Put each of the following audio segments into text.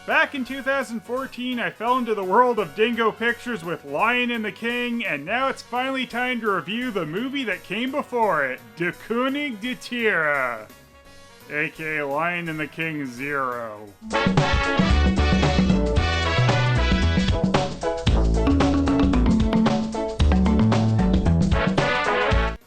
Back in 2014, I fell into the world of Dingo Pictures with Lion and the King, and now it's finally time to review the movie that came before it, Der König der Tiere, aka Lion and the King Zero.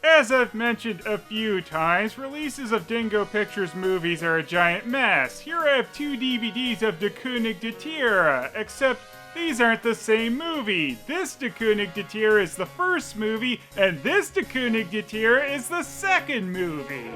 As I've mentioned a few times, releases of Dingo Pictures movies are a giant mess. Here I have 2 DVDs of Der König der Tiere, except these aren't the same movie. This Der König der Tiere is the first movie, and this Der König der Tiere is the second movie.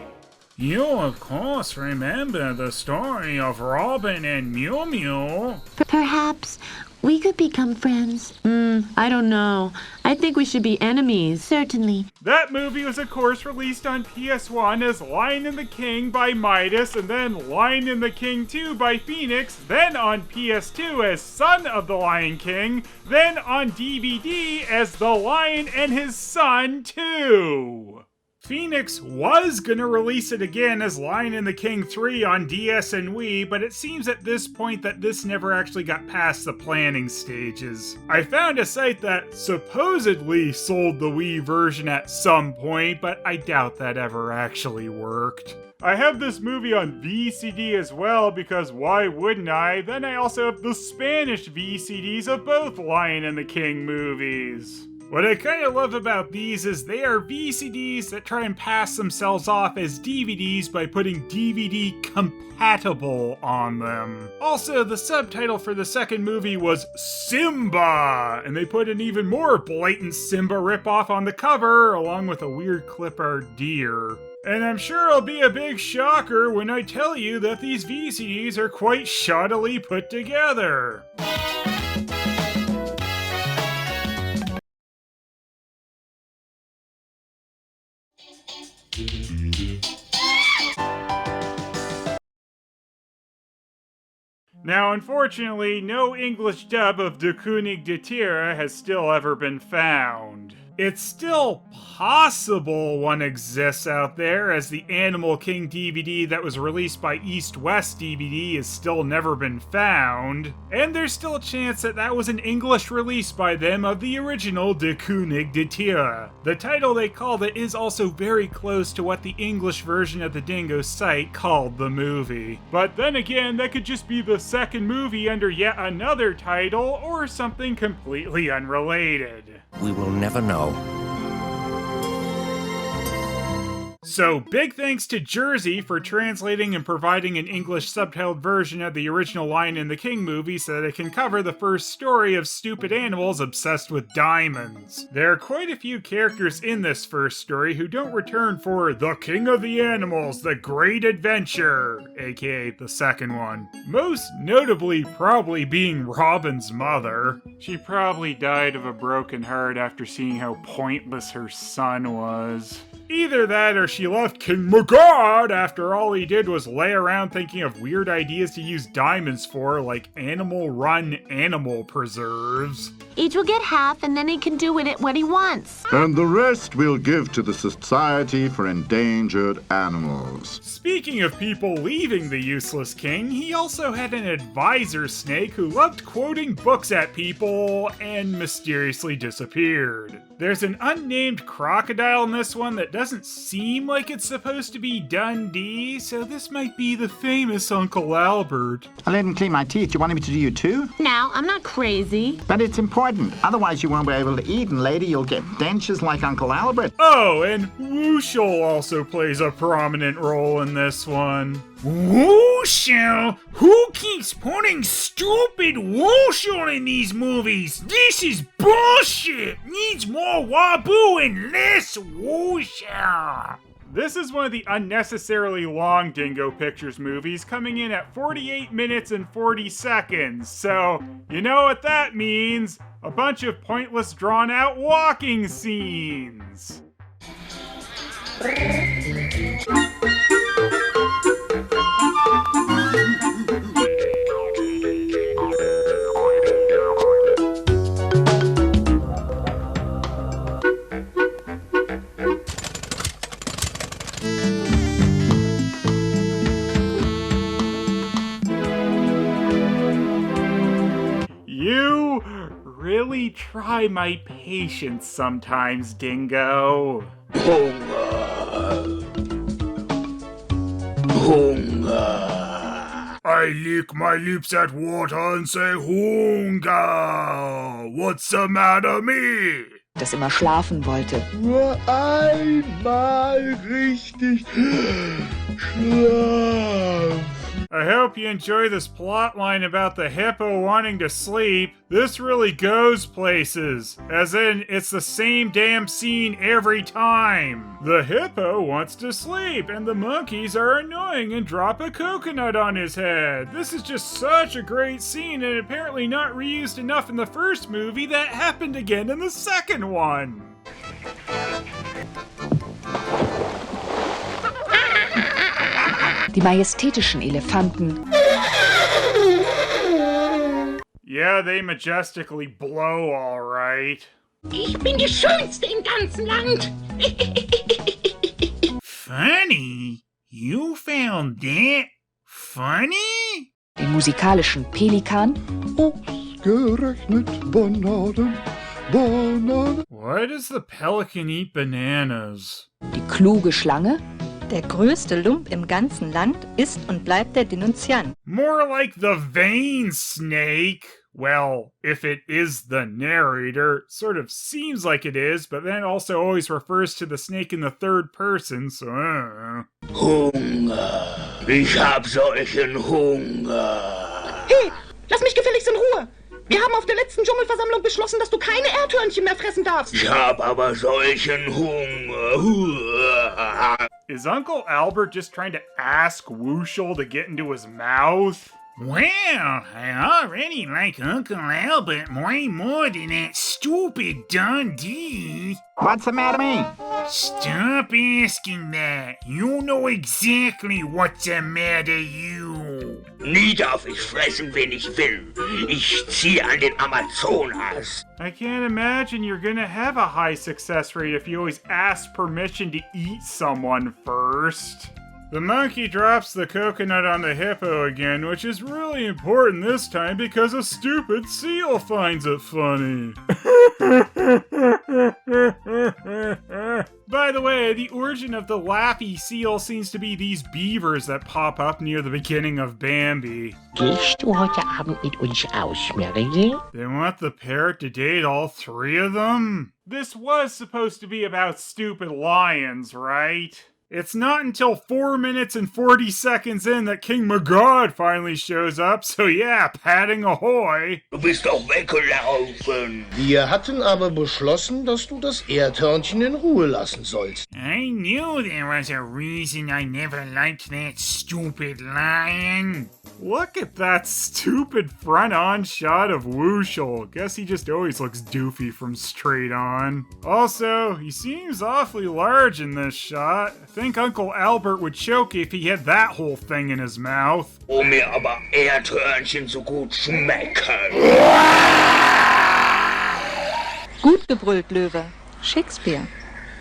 You, of course, remember the story of Robin and Mew Mew. Perhaps we could become friends. I don't know. I think we should be enemies. Certainly. That movie was, of course, released on PS1 as Lion and the King by Midas, and then Lion and the King 2 by Phoenix, then on PS2 as Son of the Lion King, then on DVD as The Lion and His Son 2. Phoenix was gonna release it again as Lion and the King 3 on DS and Wii, but it seems at this point that this never actually got past the planning stages. I found a site that supposedly sold the Wii version at some point, but I doubt that ever actually worked. I have this movie on VCD as well, because why wouldn't I? Then I also have the Spanish VCDs of both Lion and the King movies. What I kind of love about these is they are VCDs that try and pass themselves off as DVDs by putting DVD compatible on them. Also, the subtitle for the second movie was Simba, and they put an even more blatant Simba ripoff on the cover, along with a weird clip art deer. And I'm sure it'll be a big shocker when I tell you that these VCDs are quite shoddily put together. Now, unfortunately, no English dub of Der König der Tiere has still ever been found. It's still possible one exists out there, as the Animal King DVD that was released by East West DVD has still never been found, and there's still a chance that that was an English release by them of the original Der König der Tiere. The title they called it is also very close to what the English version of the Dingo site called the movie. But then again, that could just be the second movie under yet another title, or something completely unrelated. We will never know. So, big thanks to Jersey for translating and providing an English subtitled version of the original Lion and the King movie so that it can cover the first story of stupid animals obsessed with diamonds. There are quite a few characters in this first story who don't return for The King of the Animals, The Great Adventure, aka the second one. Most notably probably being Robin's mother. She probably died of a broken heart after seeing how pointless her son was. Either that, or she left King Magad after all he did was lay around thinking of weird ideas to use diamonds for, like animal-run animal preserves. Each will get half, and then he can do with it what he wants. And the rest we'll give to the Society for Endangered Animals. Speaking of people leaving the useless king, he also had an advisor snake who loved quoting books at people and mysteriously disappeared. There's an unnamed crocodile in this one that doesn't seem like it's supposed to be Dundee, so this might be the famous Uncle Albert. I let him clean my teeth. You want me to do you too? Now, I'm not crazy. But it's important. Otherwise you won't be able to eat, and later you'll get dentures like Uncle Albert. Oh, and Wushel also plays a prominent role in this one. Wushel? Who keeps putting stupid Wushel in these movies? This is bullshit! Needs more Waboo and less Wushel! This is one of the unnecessarily long Dingo Pictures movies, coming in at 48 minutes and 40 seconds, so you know what that means. A bunch of pointless drawn-out walking scenes. really try my patience sometimes, Dingo. Hunger. I lick my lips at water and say Hunger. What's the matter me? Das immer schlafen wollte. Nur einmal richtig schlafen. I hope you enjoy this plotline about the hippo wanting to sleep. This really goes places. As in, it's the same damn scene every time. The hippo wants to sleep, and the monkeys are annoying and drop a coconut on his head. This is just such a great scene, and apparently not reused enough in the first movie that happened again in the second one. Die majestätischen Elefanten. Yeah, they majestically blow, all right. Ich bin die Schönste im ganzen Land. Funny? You found that funny? Den musikalischen Pelikan. Ausgerechnet Bananen, Bananen. Why does the pelican eat bananas? Die kluge Schlange. Der größte Lump im ganzen Land ist und bleibt der Denunziant. More like the vain snake. Well, if it is the narrator, sort of seems like it is, but then also always refers to the snake in the third person, so Hunger. Ich hab solchen Hunger. Hey, lass mich gefälligst in Ruhe. Wir haben auf der letzten Dschungelversammlung beschlossen, dass du keine Erdhörnchen mehr fressen darfst. Ich hab aber solchen Hunger. Is Uncle Albert just trying to ask Wooshel to get into his mouth? Well, I already like Uncle Albert way more than that stupid Dundee. What's the matter, me? Stop asking that. You know exactly what's the matter, you. Nie darf ich fressen, wenn ich will. Ich ziehe an den Amazonas. I can't imagine you're gonna have a high success rate if you always ask permission to eat someone first. The monkey drops the coconut on the hippo again, which is really important this time because a stupid seal finds it funny. By the way, the origin of the laughy seal seems to be these beavers that pop up near the beginning of Bambi. Gehst du heute Abend mit uns aus, Marie? They want the parrot to date all three of them? This was supposed to be about stupid lions, right? It's not until 4 minutes and 40 seconds in that King Magod finally shows up, so yeah, padding ahoy. Du bist doch weggelaufen. Wir hatten aber beschlossen, dass du das Erdhörnchen in Ruhe lassen sollst. I knew there was a reason I never liked that stupid lion. Look at that stupid front-on shot of Wooshel. Guess he just always looks doofy from straight on. Also, he seems awfully large in this shot. I think Uncle Albert would choke if he had that whole thing in his mouth. Wo mir aber Erdhörnchen so gut schmecken. Gut gebrüllt, Löwe. Shakespeare.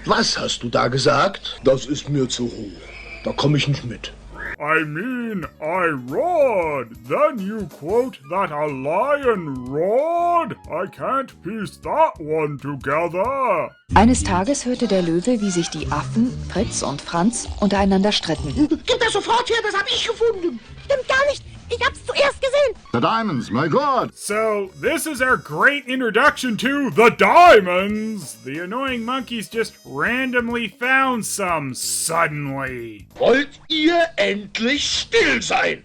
Was hast du da gesagt? Das ist mir zu hoch. Da komme ich nicht mit. I mean, I roared. Then you quote that a lion roared? I can't piece that one together. Eines Tages hörte der Löwe, wie sich die Affen, Fritz und Franz, untereinander stritten. Gib das sofort her, das hab ich gefunden. Stimmt gar nicht. Ich hab's zuerst gesehen. The diamonds, my God! So, this is our great introduction to the diamonds! The annoying monkeys just randomly found some suddenly. Wollt ihr endlich still sein?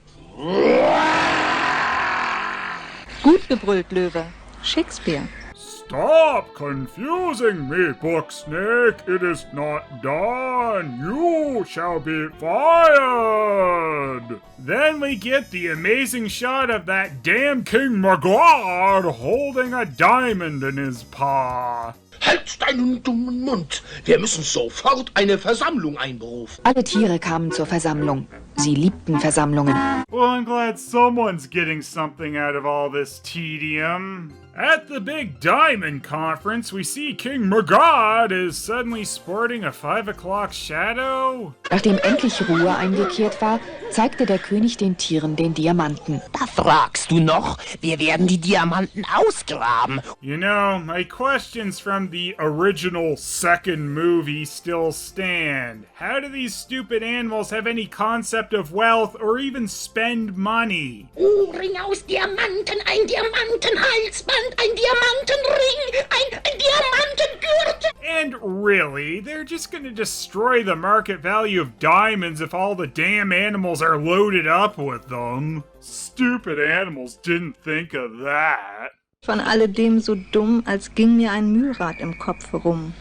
Gut gebrüllt, Löwe. Shakespeare. Stop confusing me, Book Snake. It is not done. You shall be fired. Then we get the amazing shot of that damn King Magod holding a diamond in his paw. Halt deinen dummen Mund! Wir müssen sofort eine Versammlung einberufen. Alle Tiere kamen zur Versammlung. Sie liebten Versammlungen. Well, I'm glad someone's getting something out of all this tedium. At the big diamond conference, we see King Magog is suddenly sporting a 5 o'clock shadow. Nachdem endlich Ruhe eingekehrt war, zeigte der König den Tieren den Diamanten. Da fragst du noch, wir werden die Diamanten ausgraben. You know, my questions from the original second movie still stand. How do these stupid animals have any concept of wealth or even spend money? Ohrring aus Diamanten, ein Diamantenhalsband, ein Diamantenring, ein Diamantengürtel. And really, they're just gonna destroy the market value of diamonds if all the damn animals are loaded up with them. Stupid animals didn't think of that. Von alledem so dumm, als ging mir ein Mühlrad im Kopf herum.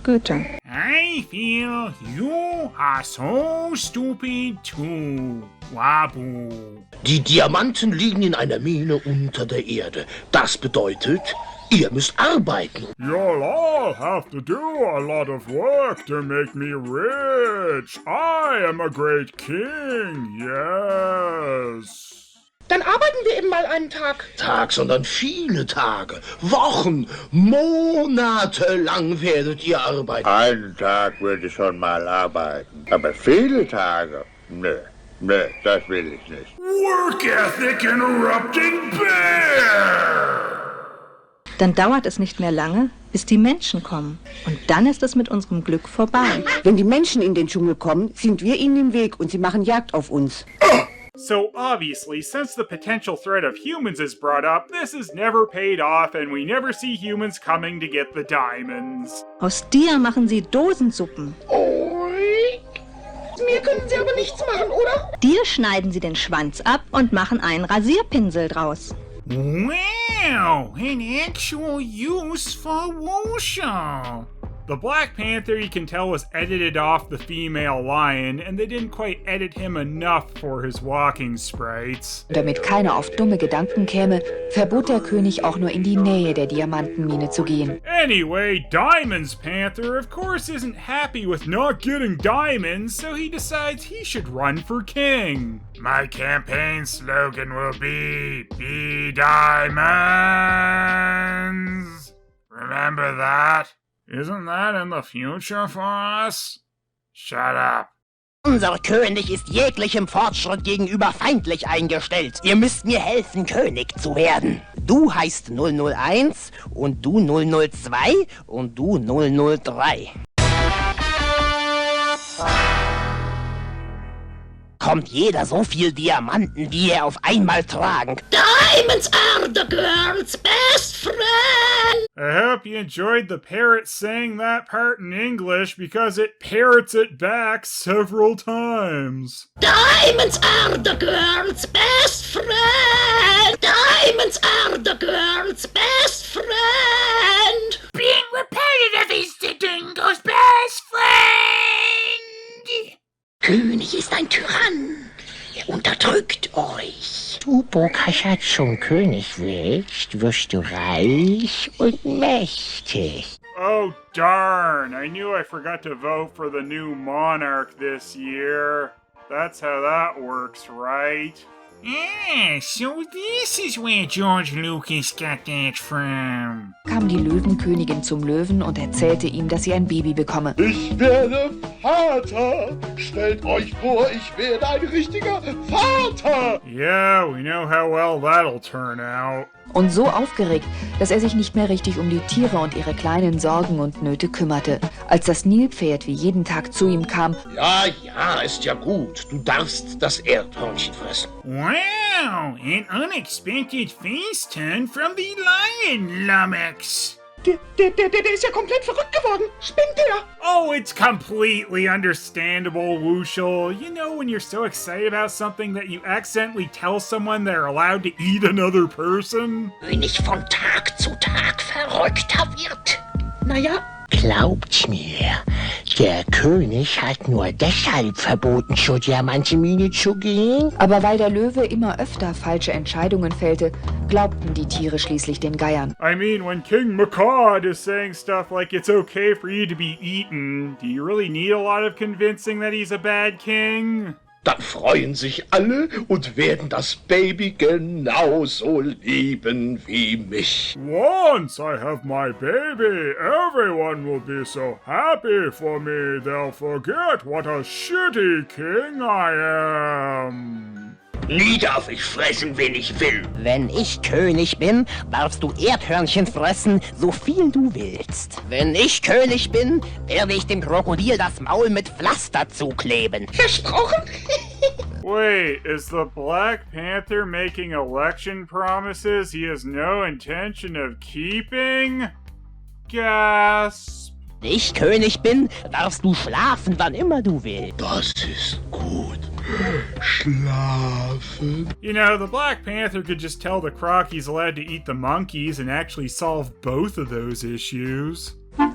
Goethe. I feel you are so stupid too, Wabu. Die Diamanten liegen in einer Mine unter der Erde. Das bedeutet, ihr müsst arbeiten. You'll all have to do a lot of work to make me rich. I am a great king, yes. Dann arbeiten wir eben mal einen Tag. Tag, sondern viele Tage, Wochen, Monate lang werdet ihr arbeiten. Einen Tag würde ich schon mal arbeiten, aber viele Tage, nö, das will ich nicht. Work ethic interrupting bear! Dann dauert es nicht mehr lange, bis die Menschen kommen. Und dann ist es mit unserem Glück vorbei. Wenn die Menschen in den Dschungel kommen, sind wir ihnen im Weg und sie machen Jagd auf uns. So obviously, since the potential threat of humans is brought up, this is never paid off and we never see humans coming to get the diamonds. Aus dir machen sie Dosensuppen. Mir können sie aber nichts machen, oder? Dir schneiden sie den Schwanz ab und machen einen Rasierpinsel draus. Wow, an actual use for Wusha. The Black Panther, you can tell, was edited off the female lion, and they didn't quite edit him enough for his walking sprites. Damit keiner auf dumme Gedanken käme, verbot der König auch nur in die Nähe der Diamantenmine zu gehen. Anyway, Diamond's Panther, of course, isn't happy with not getting diamonds, so he decides he should run for king. My campaign slogan will be Diamonds. Remember that? Isn't that in the future for us? Shut up. Unser König ist jeglichem Fortschritt gegenüber feindlich eingestellt. Ihr müsst mir helfen, König zu werden. Du heißt 001 und du 002 und du 003. Kommt jeder so viel Diamanten, wie er auf einmal tragen kann. Diamonds are the girl's best friend. I hope you enjoyed the parrot saying that part in English because it parrots it back several times. Diamonds are the girl's best friend. Diamonds are the girl's best friend. Being repetitive is the Dingo's best friend. König ist ein Tyrann. Er unterdrückt euch. Du, Bokaschat, zum König wirst du reich und mächtig. Oh darn, I knew I forgot to vote for the new monarch this year. That's how that works, right? Ah, so this is where George Lucas got that from. Kam die Löwenkönigin zum Löwen und erzählte ihm, dass sie ein Baby bekomme. Ich werde Vater. Stellt euch vor, ich werde ein richtiger Vater. Yeah, we know how well that'll turn out. Und so aufgeregt, dass er sich nicht mehr richtig um die Tiere und ihre kleinen Sorgen und Nöte kümmerte. Als das Nilpferd wie jeden Tag zu ihm kam. Ja, ist ja gut. Du darfst das Erdhörnchen fressen. Wow, an unexpected face turn from the lion lummox. Der ist ja komplett verrückt geworden. Spinnt der? Oh, it's completely understandable, Wushel. You know when you're so excited about something that you accidentally tell someone they're allowed to eat another person? König von Tag zu Tag verrückter wird. Naja. Glaubt mir, der König hat nur deshalb verboten, zur Diamantenmine zu gehen. Aber weil der Löwe immer öfter falsche Entscheidungen fällte, glaubten die Tiere schließlich den Geiern. I mean, when King Magog is saying stuff like it's okay for you to be eaten, do you really need a lot of convincing that he's a bad king? Dann freuen sich alle und werden das Baby genauso lieben wie mich. Once I have my baby, everyone will be so happy for me, they'll forget what a shitty king I am. Nie darf ich fressen, wen ich will. Wenn ich König bin, darfst du Erdhörnchen fressen, so viel du willst. Wenn ich König bin, werde ich dem Krokodil das Maul mit Pflaster zukleben. Versprochen? Wait, is the Black Panther making election promises he has no intention of keeping? Gasp. Wenn ich König bin, darfst du schlafen, wann immer du willst. Das ist gut. Schlafen. You know, the Black Panther could just tell the croc he's allowed to eat the monkeys and actually solve both of those issues.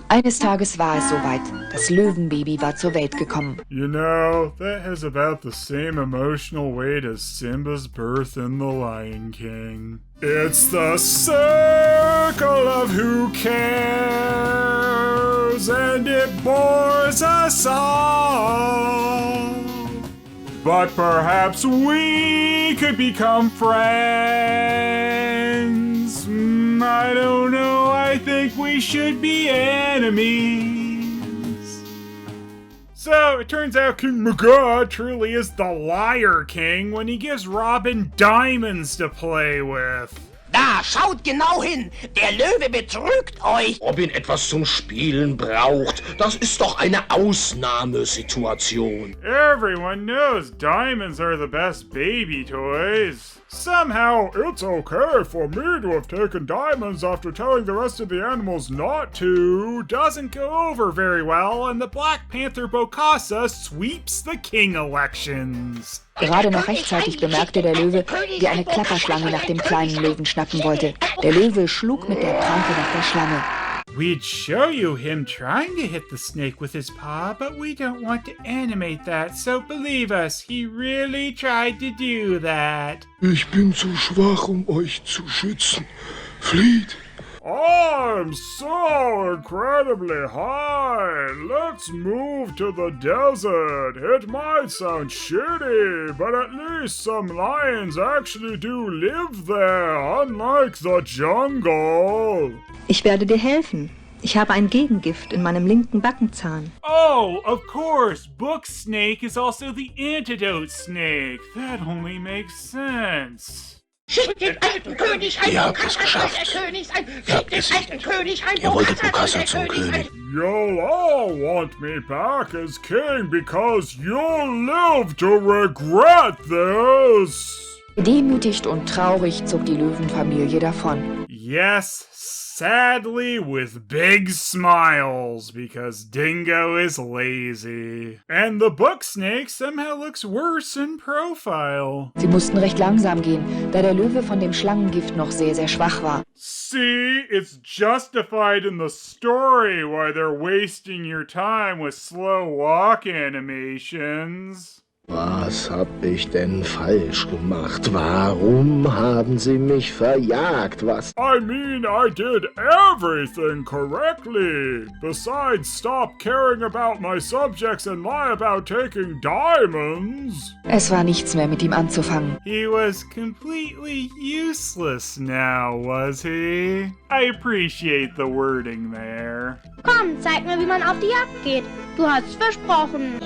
Eines Tages war es soweit. Das Löwenbaby war zur Welt gekommen. You know, that has about the same emotional weight as Simba's birth in The Lion King. It's the circle of who cares, and it bores us all. But perhaps we could become friends. I don't know, I think we should be enemies. So, it turns out King Magoo truly is the Liar King when he gives Robin diamonds to play with. Da, schaut genau hin! Der Löwe betrügt euch! Robin etwas zum Spielen braucht, das ist doch eine Ausnahmesituation. Everyone knows diamonds are the best baby toys. Somehow, it's okay for me to have taken diamonds after telling the rest of the animals not to doesn't go over very well, and the Black Panther Bokassa sweeps the king elections. Gerade noch rechtzeitig bemerkte der Löwe, wie eine Klapperschlange nach dem kleinen Löwen schnappen wollte. Der Löwe schlug mit der Pranke nach der Schlange. We'd show you him trying to hit the snake with his paw, but we don't want to animate that, so believe us, he really tried to do that. Ich bin zu schwach, euch zu schützen. Flieht! I'm so incredibly high. Let's move to the desert. It might sound shitty, but at least some lions actually do live there, unlike the jungle. Ich werde dir helfen. Ich habe ein Gegengift in meinem linken Backenzahn. Oh, of course. Book Snake is also the antidote snake. That only makes sense. Schickt den alten König ein, Ihr habt es geschafft. Ihr habt gesiegt. Ihr wolltet Bokassa zum König. You'll all want me back as king because you'll live to regret this. Demütigt und traurig zog die Löwenfamilie davon. Yes, sadly with big smiles because Dingo is lazy. And the book snake somehow looks worse in profile. Sie mussten recht langsam gehen, da der Löwe von dem Schlangengift noch sehr, sehr schwach war. See, it's justified in the story why they're wasting your time with slow walk animations. Was hab ich denn falsch gemacht? Warum haben sie mich verjagt? Was? I mean, I did everything correctly. Besides, stop caring about my subjects and lie about taking diamonds. Es war nichts mehr mit ihm anzufangen. He was completely useless now, was he? I appreciate the wording there. Komm, zeig mir, wie man auf die Jagd geht. Du hast versprochen.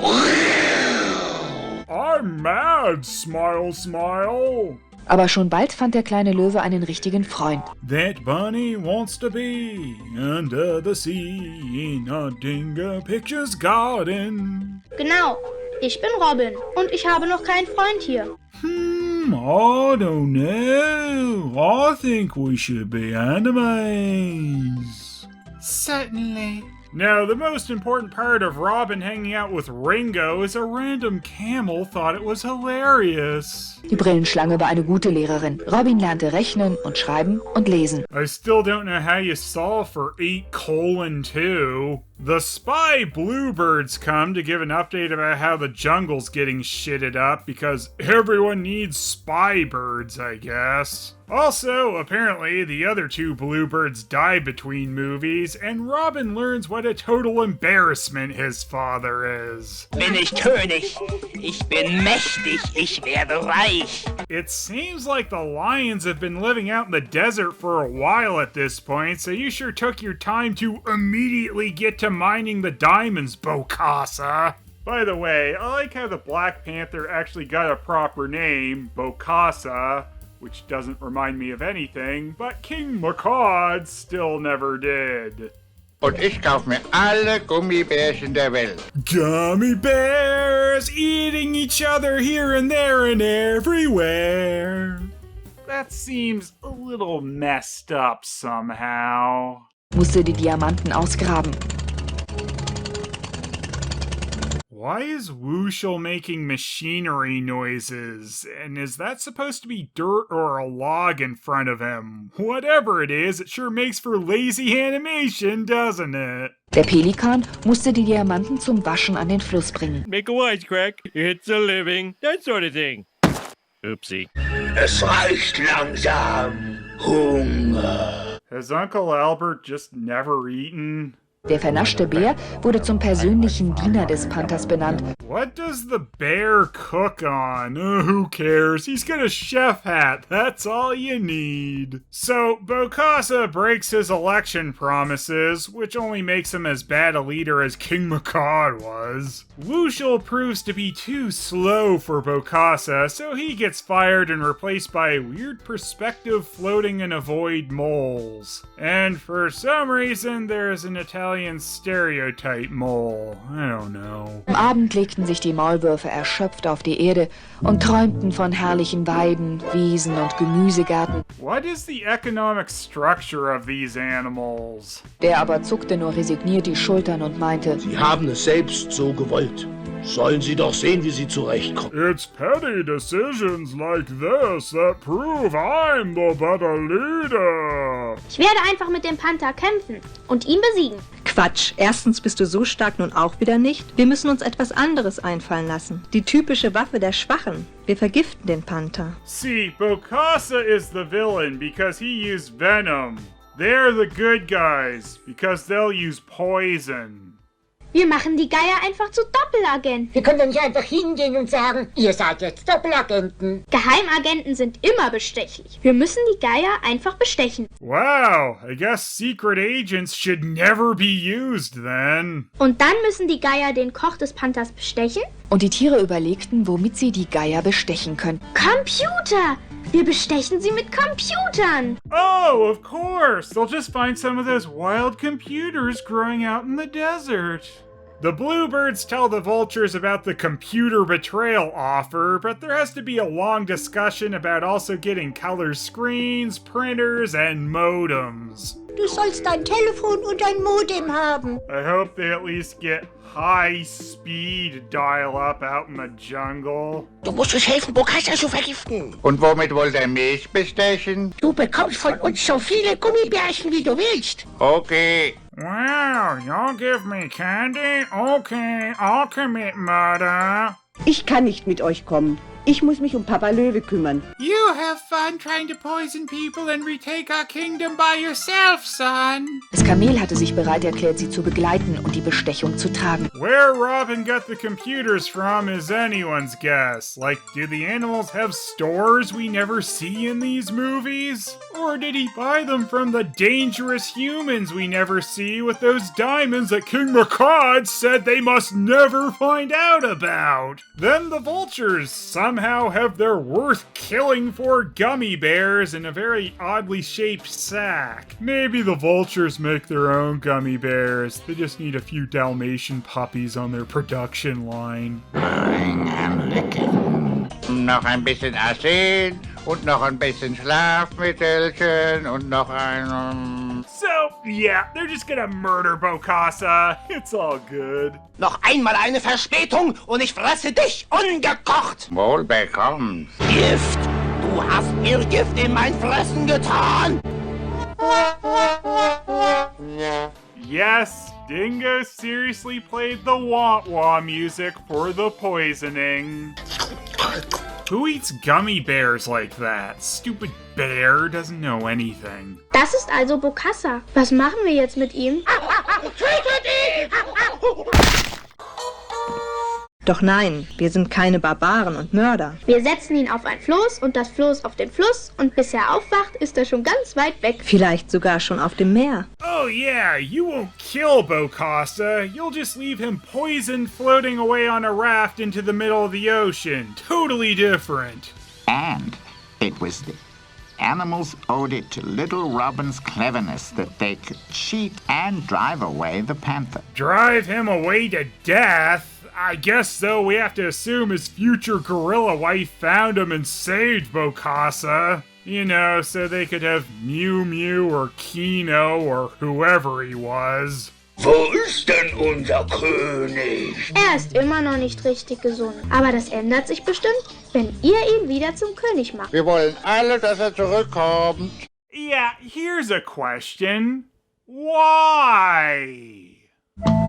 I'm mad, smile, smile. Aber schon bald fand der kleine Löwe einen richtigen Freund. That bunny wants to be under the sea in a Dingo Pictures garden. Genau, ich bin Robin und ich habe noch keinen Freund hier. I don't know. I think we should be enemies. Certainly. Now, the most important part of Robin hanging out with Ringo is a random camel thought it was hilarious. Die Brillenschlange war eine gute Lehrerin. Robin lernte rechnen und schreiben und lesen. I still don't know how you solve for 8:2. The spy bluebirds come to give an update about how the jungle's getting shitted up because everyone needs spy birds, I guess. Also, apparently, the other two bluebirds die between movies, and Robin learns what a total embarrassment his father is. Bin ich König. Ich bin mächtig. Ich werde reich. It seems like the lions have been living out in the desert for a while at this point, so you sure took your time to immediately get to mining the diamonds, Bokassa. By the way, I like how the Black Panther actually got a proper name, Bokassa, which doesn't remind me of anything, but King Macaud still never did. Und ich kauf mir alle Gummibärchen der Welt. Gummy bears eating each other here and there and everywhere. That seems a little messed up somehow. Musste die Diamanten ausgraben. Why is Wushel making machinery noises? And is that supposed to be dirt or a log in front of him? Whatever it is, it sure makes for lazy animation, doesn't it? Der Pelikan musste die Diamanten zum Waschen an den Fluss bringen. Make a wisecrack. It's a living. That sort of thing. Oopsie. Es reicht langsam. Hunger. Has Uncle Albert just never eaten? Der vernaschte Bär wurde zum persönlichen Diener des Panthers benannt. What does the bear cook on? Who cares? He's got a chef hat. That's all you need. So, Bokassa breaks his election promises, which only makes him as bad a leader as King Macaud was. Wushel proves to be too slow for Bokassa, so he gets fired and replaced by a weird perspective floating in a void moles. And for some reason, there's an Italian stereotype mole. I don't know. Am Abend legten sich die Maulwürfe erschöpft auf die Erde und träumten von herrlichen Weiden, Wiesen und Gemüsegärten. What is the economic structure of these animals? Der aber zuckte nur resigniert die Schultern und meinte, Sie haben es selbst so gewollt. Sollen Sie doch sehen, wie Sie zurechtkommen. It's petty decisions like this that prove I'm the better leader. Ich werde einfach mit dem Panther kämpfen und ihn besiegen. Quatsch. Erstens bist du so stark nun auch wieder nicht. Wir müssen uns etwas anderes einfallen lassen. Die typische Waffe der Schwachen. Wir vergiften den Panther. See, Bokassa is the villain because he used venom. They're the good guys because they'll use poison. Wir machen die Geier einfach zu Doppelagenten. Wir können doch nicht einfach hingehen und sagen, ihr seid jetzt Doppelagenten. Geheimagenten sind immer bestechlich. Wir müssen die Geier einfach bestechen. Wow, I guess secret agents should never be used then. Und dann müssen die Geier den Koch des Panthers bestechen? Und die Tiere überlegten, womit sie die Geier bestechen können. Computer! Wir bestechen sie mit Computern. Oh, of course. They'll just find some of those wild computers growing out in the desert. The bluebirds tell the vultures about the computer betrayal offer, but there has to be a long discussion about also getting color screens, printers, and modems. Du sollst ein Telefon und ein Modem haben. I hope they at least get high-speed dial-up out in the jungle. Du musst uns helfen, Bokassa zu vergiften. Und womit wollt ihr mich bestechen? Du bekommst von uns so viele Gummibärchen, wie du willst. Okay. Wow, y'all give me candy? Okay, I'll commit murder. Ich kann nicht mit euch kommen. Ich muss mich Papa Löwe kümmern. You have fun trying to poison people and retake our kingdom by yourself, son. Das Kamel hatte sich bereit erklärt, sie zu begleiten und die Bestechung zu tragen. Where Robin got the computers from is anyone's guess. Like, do the animals have stores we never see in these movies? Or did he buy them from the dangerous humans we never see with those diamonds that King Macaud said they must never find out about? Then the vultures somehow have their worth-killing for gummy bears in a very oddly shaped sack. Maybe the vultures make their own gummy bears. They just need a few Dalmatian puppies on their production line. Noch ein bisschen Arsen und noch ein bisschen Schlafmittelchen und noch ein... So, yeah, they're just gonna murder Bokassa. It's all good. Noch einmal eine Verspätung und ich fresse dich ungekocht. Wohl bekommst. Gift! Du hast mir Gift in mein Fressen getan! Yes, Dingo seriously played the wah-wah music for the poisoning. Who eats gummy bears like that? Stupid bear doesn't know anything. Das ist also Bokassa. Was machen wir jetzt mit ihm? Tötet ihn! Doch nein, wir sind keine Barbaren und Mörder. Wir setzen ihn auf ein Floß und das Floß auf den Fluss und bis er aufwacht, ist er schon ganz weit weg. Vielleicht sogar schon auf dem Meer. Oh yeah, you won't kill Bokassa. You'll just leave him poisoned floating away on a raft into the middle of the ocean. Totally different. And it was the animals owed it to little Robin's cleverness that they could cheat and drive away the panther. Drive him away to death? I guess, though, we have to assume his future gorilla wife found him and saved Bokassa. You know, so they could have Mew Mew or Kino or whoever he was. Wo ist denn unser König? Er ist immer noch nicht richtig gesund. Aber das ändert sich bestimmt, wenn ihr ihn wieder zum König macht. Wir wollen alle, dass er zurückkommt. Yeah, here's a question. Why?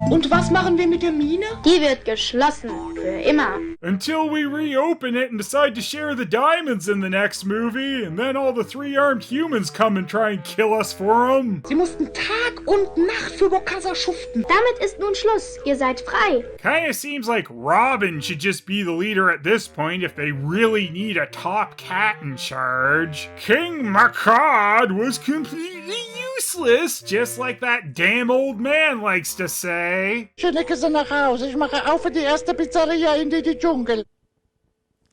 Und was machen wir mit der Mine? Die wird geschlossen. Für immer. Until we reopen it and decide to share the diamonds in the next movie, and then all the three-armed humans come and try and kill us for them. Sie mussten Tag und Nacht für Bokassa schuften. Damit ist nun Schluss. Ihr seid frei. Kinda seems like Robin should just be the leader at this point if they really need a top cat in charge. King Makad was completely useless, just like that damn old man likes to say. Schnecke Sie nach Hause, ich mache auf für die erste Pizzeria in die Dschungel.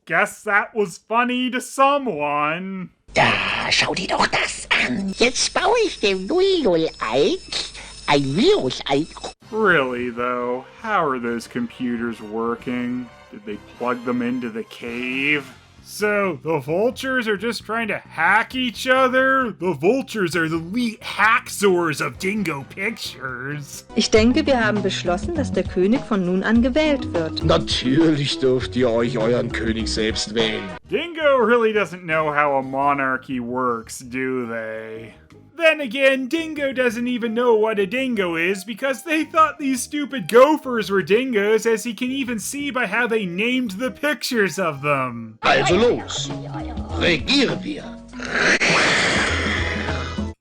Guess that was funny to someone. Da, schau dir doch das an. Jetzt baue ich dem 001 ein Virus ein. Really, though, how are those computers working? Did they plug them into the cave? So, the vultures are just trying to hack each other? The vultures are the elite hacksaws of Dingo Pictures. Ich denke, wir haben beschlossen, dass der König von nun an gewählt wird. Natürlich dürft ihr euch euren König selbst wählen. Dingo really doesn't know how a monarchy works, do they? Then again, Dingo doesn't even know what a dingo is because they thought these stupid gophers were dingoes, as he can even see by how they named the pictures of them. Also los, regieren wir.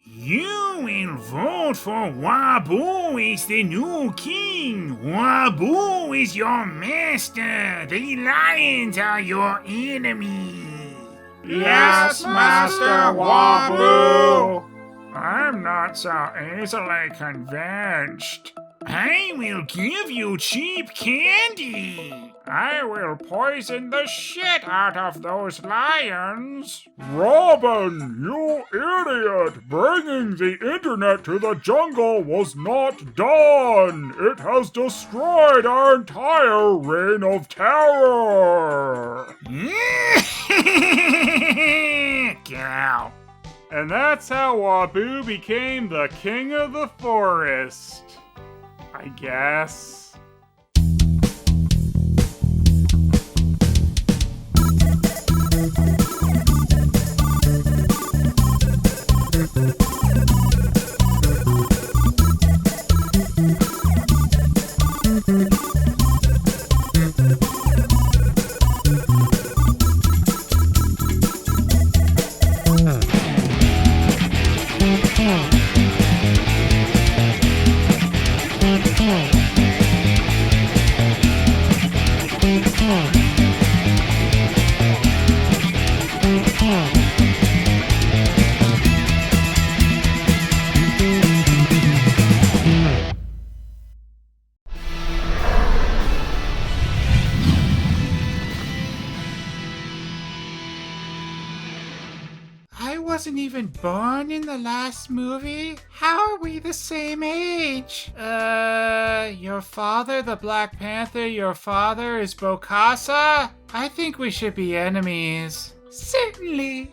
You will vote for Wabu as the new king. Wabu is your master. The lions are your enemy. Yes, Master Wabu. I'm not so easily convinced. I will give you cheap candy. I will poison the shit out of those lions. Robin, you idiot! Bringing the internet to the jungle was not done! It has destroyed our entire reign of terror! Get out. And that's how Wabu became the king of the forest. I guess. I wasn't even born in the last movie? How are we the same age? Your father, the Black Panther, your father is Bokassa? I think we should be enemies. Certainly.